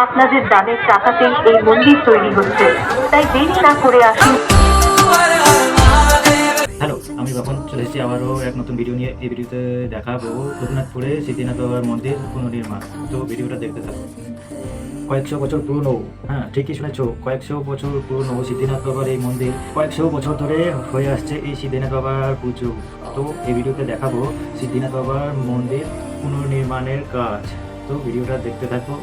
আপনাদের দানের টাকাতেই এই মন্দির তৈরি হচ্ছে, তাই দেরি না করে আসুন। হ্যালো, আমি বাপন চলে এসেছি আবারও এক নতুন ভিডিও নিয়ে। এই ভিডিওতে দেখাবো রঘুনাথপুরে সিদ্ধিনাথ বাবার মন্দির পুনর্নির্মাণ। তো ভিডিওটা দেখতে থাকো। কয়েকশো বছর পুরনো, হ্যাঁ ঠিকই শুনেছো, কয়েকশো বছর পুরনো সিদ্ধিনাথ বাবার এই মন্দির। কয়েকশো বছর ধরে হয়ে আসছে এই সিদ্ধিনাথ বাবার পুজো। তো এই ভিডিওতে দেখাবো সিদ্ধিনাথ বাবার মন্দির পুনর্নির্মাণের কাজ। তো ভিডিওটা দেখতে থাকো।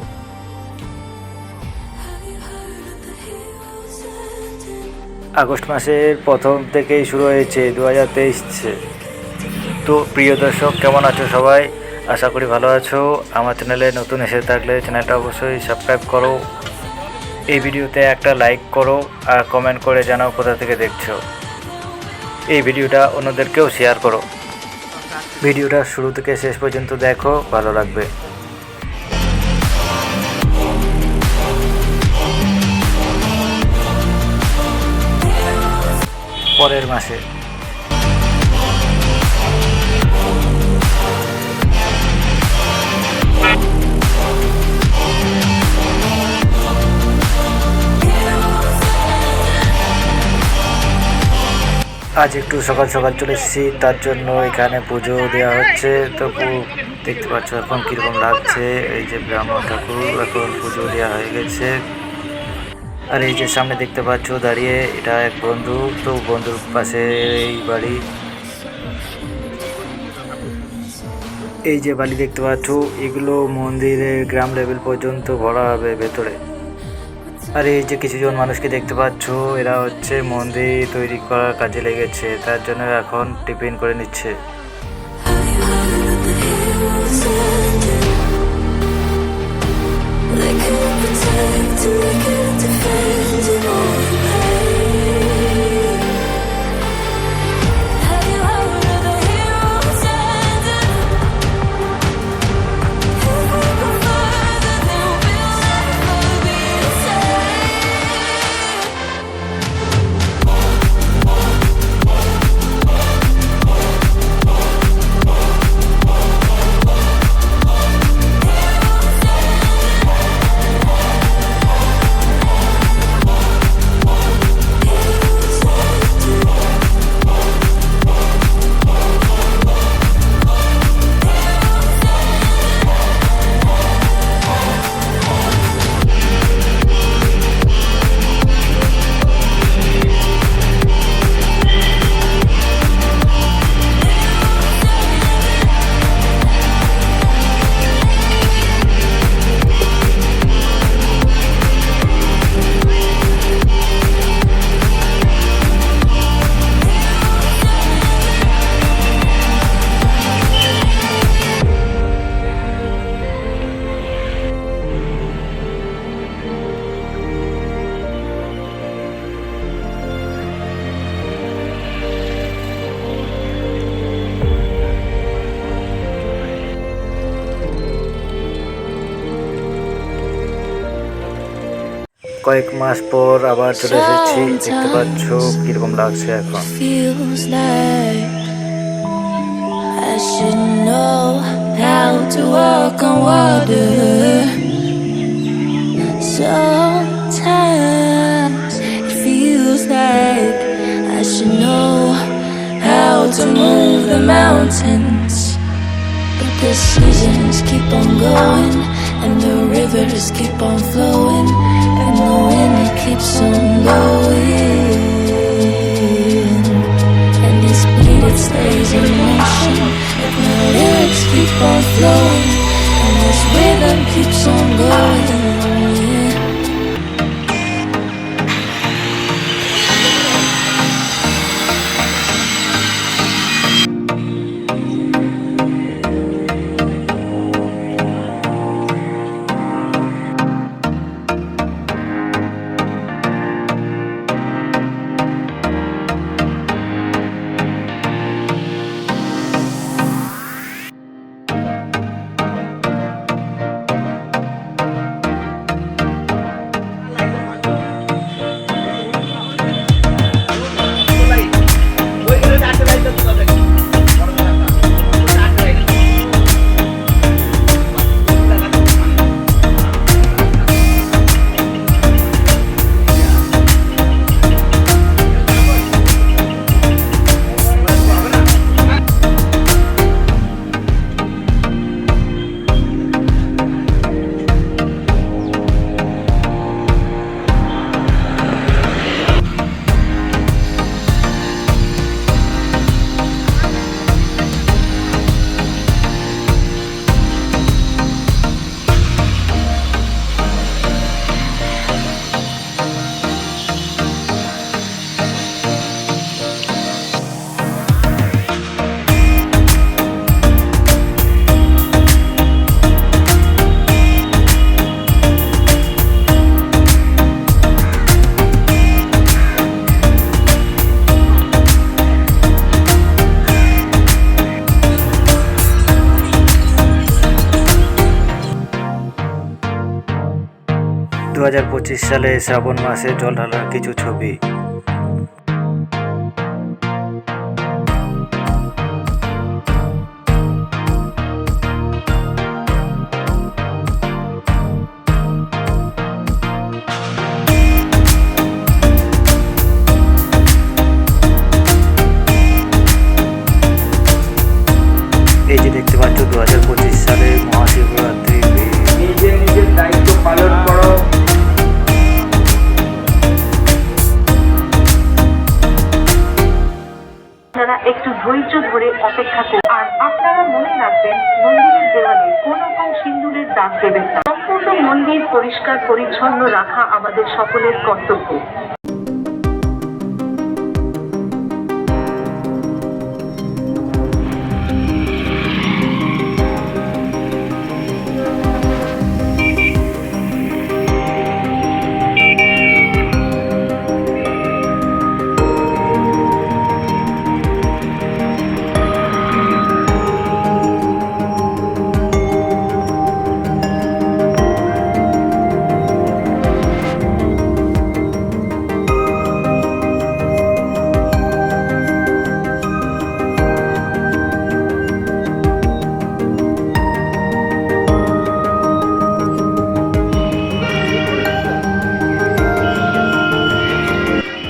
আগস্ট মাসের প্রথম থেকেই শুরু হয়েছে 2023। তো প্রিয় দর্শক, কেমন আছো সবাই? আশা করি ভালো আছো। আমার চ্যানেলে নতুন এসে থাকলে চ্যানেলটা অবশ্যই সাবস্ক্রাইব করো। এই ভিডিওতে একটা লাইক করো আর কমেন্ট করে জানাও কোথা থেকে দেখছো। এই ভিডিওটা অন্যদেরকেও শেয়ার করো। ভিডিওটা শুরু থেকে শেষ পর্যন্ত দেখো, ভালো লাগবে। পরের মাসে আজ একটু সকাল সকাল চলে এসেছি, তার জন্য এখানে পুজো দেওয়া হচ্ছে। তো দেখতে পাচ্ছ এখন কীরকম লাগছে। এই যে ব্রাহ্মণ ঠাকুর এখন পুজো দেওয়া হয়ে গেছে। আর এই যে সামনে দেখতে পাচ্ছ দাঁড়িয়ে, এটা এক বন্ধু। তো বন্ধুর পাশে এই বাড়ি। এই যে বালি দেখতে পাচ্ছ, এগুলো মন্দিরের গ্রাম লেভেল পর্যন্ত ভরা হবে ভেতরে। আর এই যে কিছুজন মানুষকে দেখতে পাচ্ছ, এরা হচ্ছে মন্দির তৈরি করার কাজে লেগেছে, তার জন্য এখন টিফিন করে নিচ্ছে। কয়েক মাস পর আবার চলে এসেছি, দেখতে পাচ্ছ কিরকম লাগছে এখন। I should know how to walk on water. Sometimes it feels like I should know how to move the mountains, but the seasons keep on going and the rivers keep on flowing and the wind it keeps on blowing and this beat it stays in motion and the lyrics keep on flowing and this rhythm keeps on going. 2025 সালে শ্রাবণ মাসে জল ঢালার কিছু ছবি। এই যে দেখতে পাচ্ছ 2025 সালে মহাশিবরাত্রি। নিজে নিজের দায়িত্ব পালন করো। আপনারা একটু ধৈর্য ধরে অপেক্ষা করুন। আর আপনারা মনে রাখবেন, মন্দিরের দেওয়ালে কোনো রকম সিঁদুরের দাগ দেবেন না। সম্পূর্ণ মন্দির পরিষ্কার পরিচ্ছন্ন রাখা আমাদের সকলের কর্তব্য।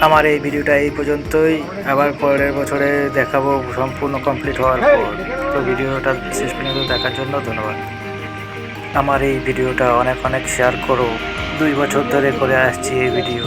আমার এই ভিডিওটা এই পর্যন্তই। আবার পরের বছরে দেখাবো সম্পূর্ণ কমপ্লিট হওয়ার পর। তো ভিডিওটা শেষ পর্যন্ত দেখার জন্য ধন্যবাদ। আমার এই ভিডিওটা অনেক শেয়ার করো। 2 বছর ধরে করে আসছি এই ভিডিও।